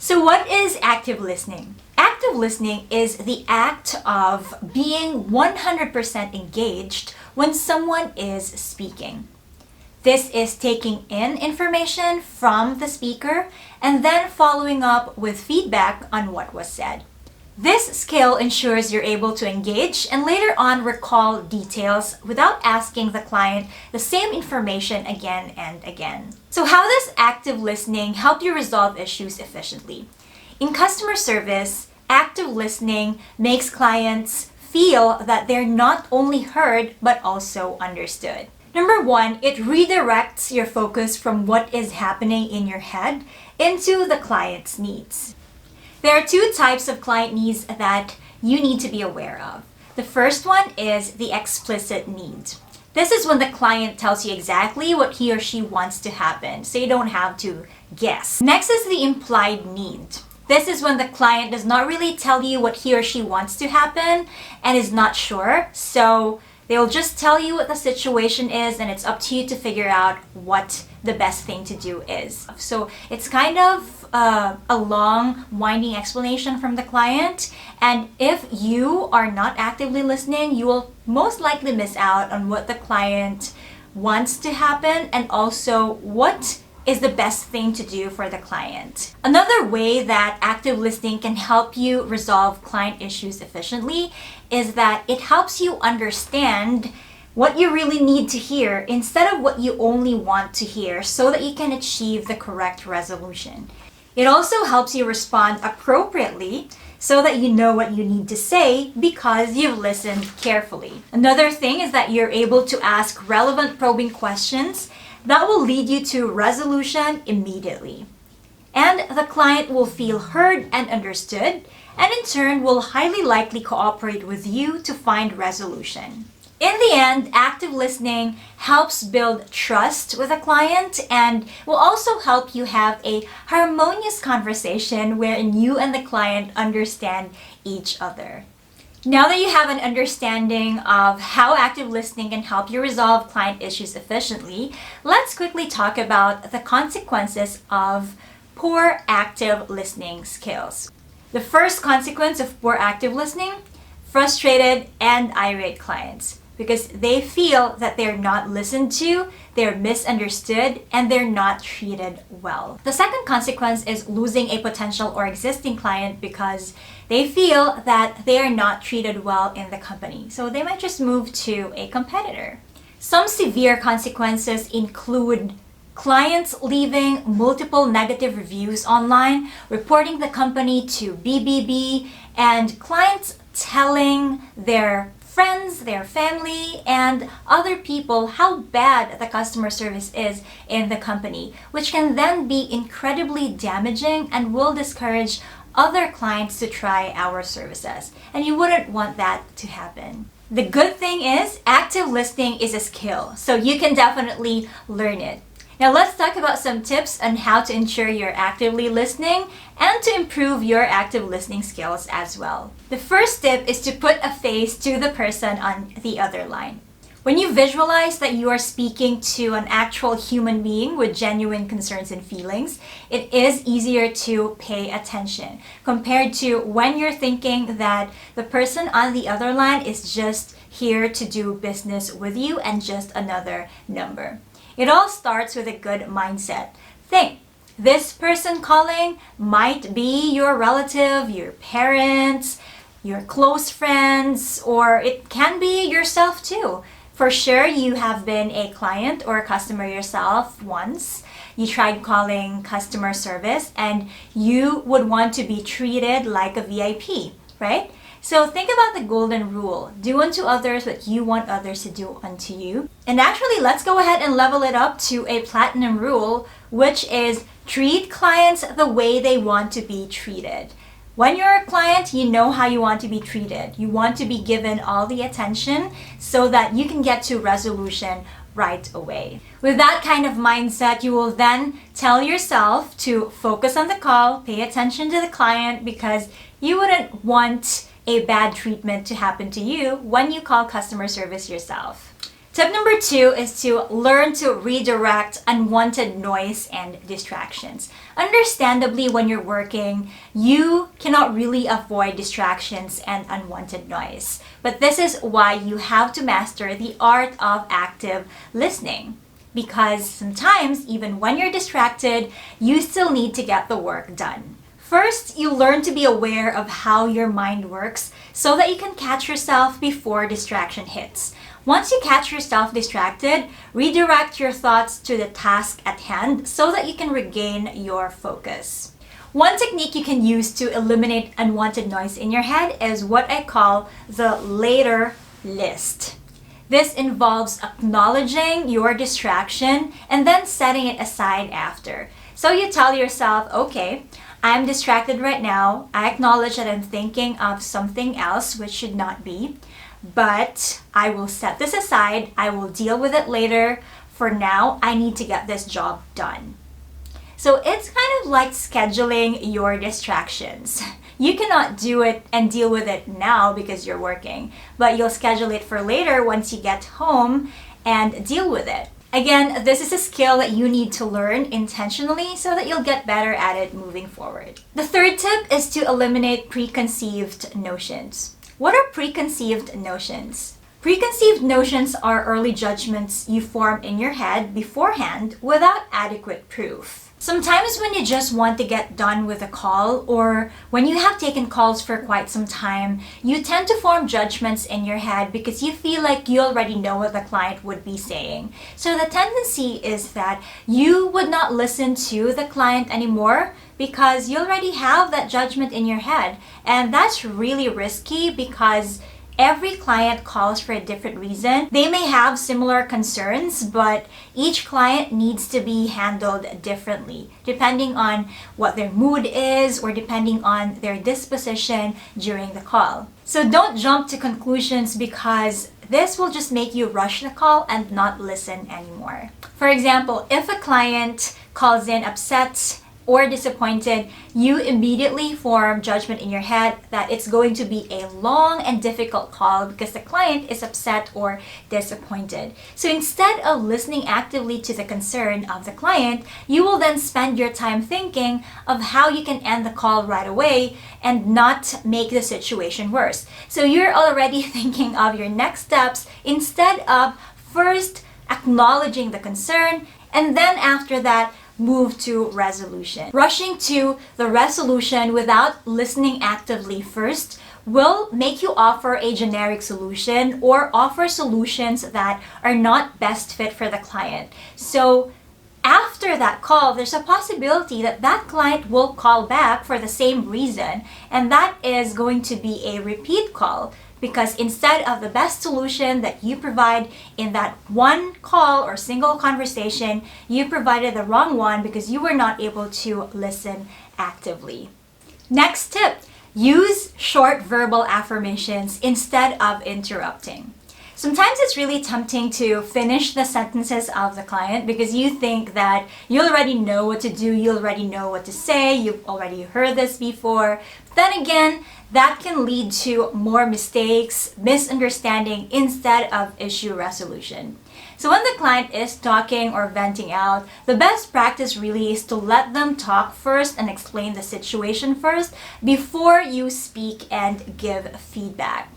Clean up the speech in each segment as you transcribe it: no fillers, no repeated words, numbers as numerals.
So what is active listening? Active listening is the act of being 100% engaged when someone is speaking. This is taking in information from the speaker and then following up with feedback on what was said. This skill ensures you're able to engage and later on recall details without asking the client the same information again and again. So how does active listening help you resolve issues efficiently? In customer service, active listening makes clients feel that they're not only heard but also understood. Number one, it redirects your focus from what is happening in your head into the client's needs. There are two types of client needs that you need to be aware of. The first one is the explicit need. This is when the client tells you exactly what he or she wants to happen, so you don't have to guess. Next is the implied need. This is when the client does not really tell you what he or she wants to happen and is not sure, so they'll just tell you what the situation is and it's up to you to figure out what the best thing to do is. So it's kind of a long, winding explanation from the client. And if you are not actively listening, you will most likely miss out on what the client wants to happen and also what is the best thing to do for the client. Another way that active listening can help you resolve client issues efficiently is that it helps you understand what you really need to hear instead of what you only want to hear so that you can achieve the correct resolution. It also helps you respond appropriately so that you know what you need to say because you've listened carefully. Another thing is that you're able to ask relevant probing questions that will lead you to resolution immediately. And the client will feel heard and understood, and in turn will highly likely cooperate with you to find resolution. In the end, active listening helps build trust with a client and will also help you have a harmonious conversation wherein you and the client understand each other. Now that you have an understanding of how active listening can help you resolve client issues efficiently, let's quickly talk about the consequences of poor active listening skills. The first consequence of poor active listening: frustrated and irate clients, because they feel that they're not listened to, they're misunderstood, and they're not treated well. The second consequence is losing a potential or existing client because they feel that they are not treated well in the company. So they might just move to a competitor. Some severe consequences include clients leaving multiple negative reviews online, reporting the company to BBB, and clients telling their friends, their family, and other people how bad the customer service is in the company, which can then be incredibly damaging and will discourage other clients to try our services. And you wouldn't want that to happen. The good thing is active listening is a skill, so you can definitely learn it. Now let's talk about some tips on how to ensure you're actively listening and to improve your active listening skills as well. The first tip is to put a face to the person on the other line. When you visualize that you are speaking to an actual human being with genuine concerns and feelings, it is easier to pay attention compared to when you're thinking that the person on the other line is just here to do business with you and just another number. It all starts with a good mindset. Think, this person calling might be your relative, your parents, your close friends, or it can be yourself too. For sure, you have been a client or a customer yourself once. You tried calling customer service and you would want to be treated like a VIP, right? So think about the golden rule. Do unto others what you want others to do unto you. And actually, let's go ahead and level it up to a platinum rule, which is treat clients the way they want to be treated. When you're a client, you know how you want to be treated. You want to be given all the attention so that you can get to resolution right away. With that kind of mindset, you will then tell yourself to focus on the call, pay attention to the client, because you wouldn't want a bad treatment to happen to you when you call customer service yourself. Tip number 2 is to learn to redirect unwanted noise and distractions. Understandably, when you're working, you cannot really avoid distractions and unwanted noise. But this is why you have to master the art of active listening. Because sometimes, even when you're distracted, you still need to get the work done. First, you learn to be aware of how your mind works so that you can catch yourself before distraction hits. Once you catch yourself distracted, redirect your thoughts to the task at hand so that you can regain your focus. One technique you can use to eliminate unwanted noise in your head is what I call the later list. This involves acknowledging your distraction and then setting it aside after. So you tell yourself, okay, I'm distracted right now. I acknowledge that I'm thinking of something else which should not be. But I will set this aside. I will deal with it later. For now, I need to get this job done. So it's kind of like scheduling your distractions. You cannot do it and deal with it now because you're working, but you'll schedule it for later once you get home and deal with it. Again, this is a skill that you need to learn intentionally so that you'll get better at it moving forward. The third tip is to eliminate preconceived notions. What are preconceived notions? Preconceived notions are early judgments you form in your head beforehand without adequate proof. Sometimes when you just want to get done with a call, or when you have taken calls for quite some time, you tend to form judgments in your head because you feel like you already know what the client would be saying. So the tendency is that you would not listen to the client anymore because you already have that judgment in your head. And that's really risky because every client calls for a different reason. They may have similar concerns, but each client needs to be handled differently, depending on what their mood is or depending on their disposition during the call. So don't jump to conclusions because this will just make you rush the call and not listen anymore. For example, if a client calls in upset or disappointed, you immediately form judgment in your head that it's going to be a long and difficult call because the client is upset or disappointed. So instead of listening actively to the concern of the client, you will then spend your time thinking of how you can end the call right away and not make the situation worse. So you're already thinking of your next steps instead of first acknowledging the concern and then after that move to resolution. Rushing to the resolution without listening actively first will make you offer a generic solution or offer solutions that are not best fit for the client. So after that call, there's a possibility that that client will call back for the same reason, and that is going to be a repeat call. Because instead of the best solution that you provide in that one call or single conversation, you provided the wrong one because you were not able to listen actively. Next tip, use short verbal affirmations instead of interrupting. Sometimes it's really tempting to finish the sentences of the client because you think that you already know what to do, you already know what to say, you've already heard this before. But then again, that can lead to more mistakes, misunderstanding instead of issue resolution. So when the client is talking or venting out, the best practice really is to let them talk first and explain the situation first before you speak and give feedback.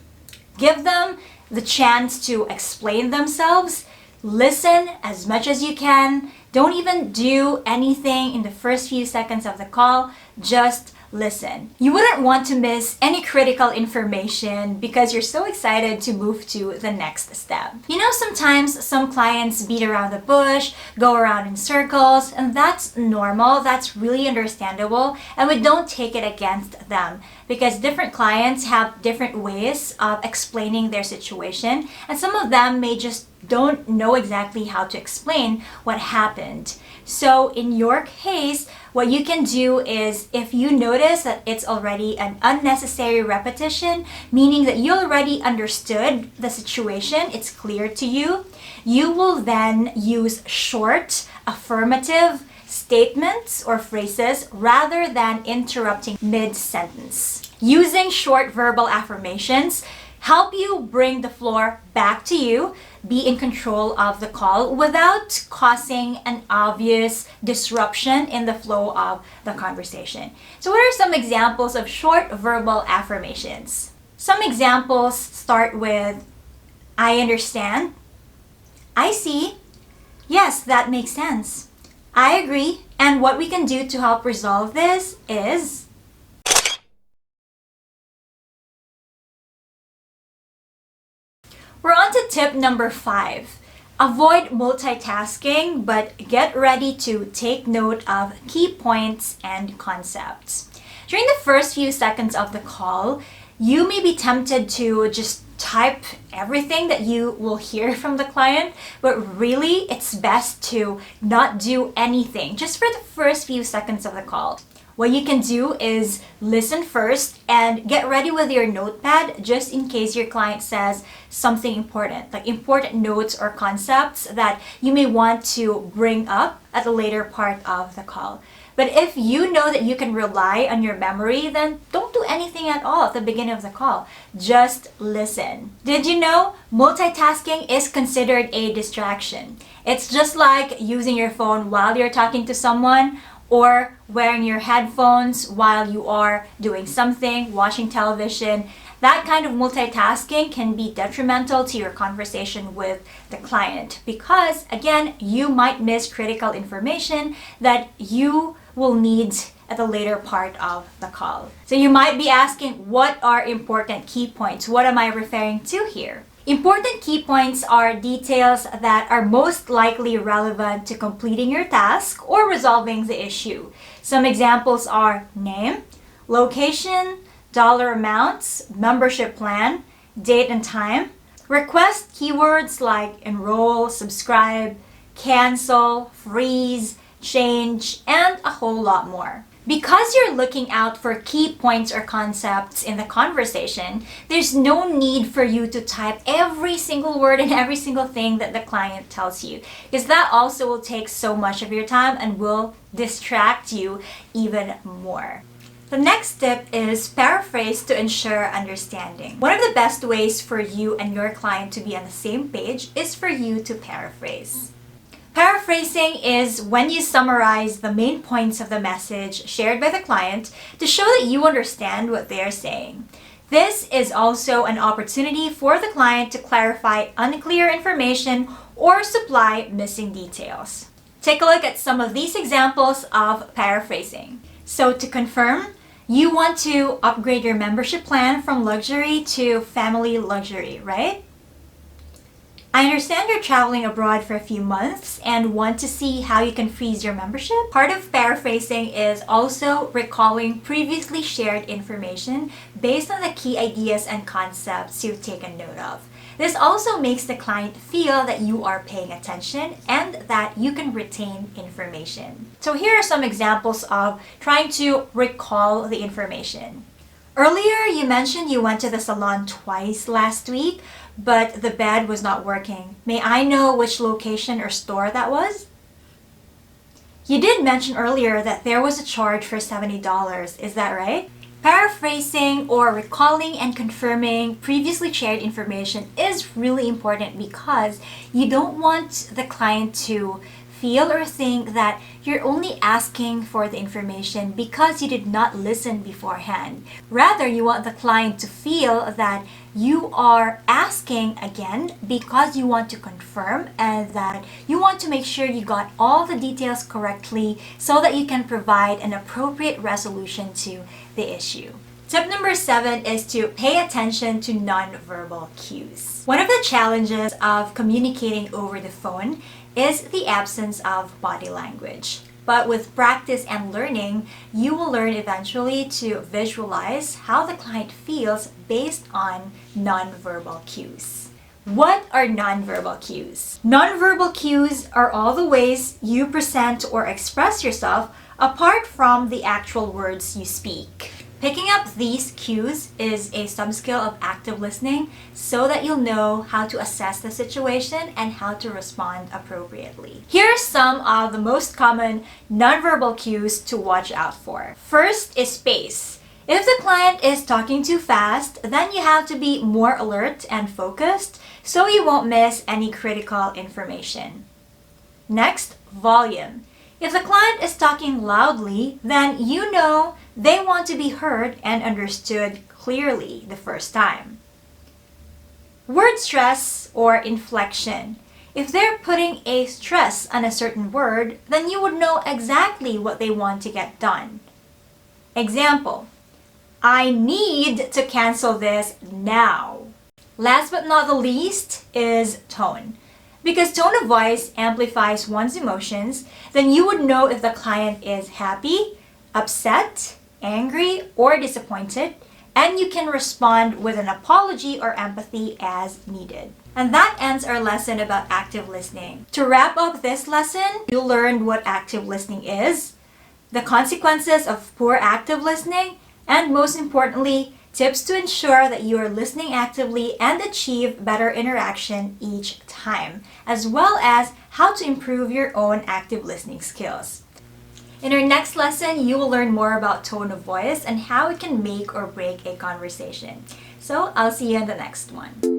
Give them the chance to explain themselves. Listen as much as you can. Don't even do anything in the first few seconds of the call. Just listen. You wouldn't want to miss any critical information because you're so excited to move to the next step. You know, sometimes some clients beat around the bush, go around in circles, and that's normal. That's really understandable, and we don't take it against them because different clients have different ways of explaining their situation, and some of them may just don't know exactly how to explain what happened. So in your case, what you can do is, if you notice that it's already an unnecessary repetition, meaning that you already understood the situation, it's clear to you, you will then use short, affirmative statements or phrases rather than interrupting mid-sentence. Using short verbal affirmations help you bring the floor back to you. be in control of the call without causing an obvious disruption in the flow of the conversation. So what are some examples of short verbal affirmations? Some examples start with, I understand. I see. Yes, that makes sense. I agree. And what we can do to help resolve this is... We're on to tip number 5. Avoid multitasking, but get ready to take note of key points and concepts. During the first few seconds of the call, you may be tempted to just type everything that you will hear from the client, but really it's best to not do anything just for the first few seconds of the call. What you can do is listen first and get ready with your notepad just in case your client says something important, like important notes or concepts that you may want to bring up at a later part of the call. But if you know that you can rely on your memory, then don't do anything at all at the beginning of the call. Just listen. Did you know multitasking is considered a distraction? It's just like using your phone while you're talking to someone, or wearing your headphones while you are doing something, watching television. That kind of multitasking can be detrimental to your conversation with the client because, again, you might miss critical information that you will need at the later part of the call. So you might be asking, what are important key points? What am I referring to here? Important key points are details that are most likely relevant to completing your task or resolving the issue. Some examples are name, location, dollar amounts, membership plan, date and time. Request keywords like enroll, subscribe, cancel, freeze, change, and a whole lot more. Because you're looking out for key points or concepts in the conversation, there's no need for you to type every single word and every single thing that the client tells you, because that also will take so much of your time and will distract you even more. The next tip is paraphrase to ensure understanding. One of the best ways for you and your client to be on the same page is for you to paraphrase. Paraphrasing is when you summarize the main points of the message shared by the client to show that you understand what they are saying. This is also an opportunity for the client to clarify unclear information or supply missing details. Take a look at some of these examples of paraphrasing. So to confirm, you want to upgrade your membership plan from luxury to family luxury, right? I understand you're traveling abroad for a few months and want to see how you can freeze your membership. Part of paraphrasing is also recalling previously shared information based on the key ideas and concepts you've taken note of. This also makes the client feel that you are paying attention and that you can retain information. So here are some examples of trying to recall the information. Earlier, you mentioned you went to the salon twice last week, but the bed was not working. May I know which location or store that was? You did mention earlier that there was a charge for $70. Is that right? Paraphrasing or recalling and confirming previously shared information is really important because you don't want the client to feel or think that you're only asking for the information because you did not listen beforehand. Rather, you want the client to feel that you are asking again because you want to confirm and that you want to make sure you got all the details correctly so that you can provide an appropriate resolution to the issue. Tip number 7 is to pay attention to nonverbal cues. One of the challenges of communicating over the phone is the absence of body language. But with practice and learning, you will learn eventually to visualize how the client feels based on nonverbal cues. What are nonverbal cues? Nonverbal cues are all the ways you present or express yourself apart from the actual words you speak. Picking up these cues is a subskill of active listening so that you'll know how to assess the situation and how to respond appropriately. Here are some of the most common nonverbal cues to watch out for. First is space. If the client is talking too fast, then you have to be more alert and focused so you won't miss any critical information. Next, volume. If the client is talking loudly, then you know they want to be heard and understood clearly the first time. Word stress or inflection. If they're putting a stress on a certain word, then you would know exactly what they want to get done. Example, I need to cancel this now. Last but not the least is tone. Because tone of voice amplifies one's emotions, then you would know if the client is happy, upset, angry, or disappointed, and you can respond with an apology or empathy as needed. And that ends our lesson about active listening. To wrap up this lesson, you learned what active listening is, the consequences of poor active listening, and most importantly, tips to ensure that you are listening actively and achieve better interaction each time, as well as how to improve your own active listening skills. In our next lesson, you will learn more about tone of voice and how it can make or break a conversation. So I'll see you in the next one.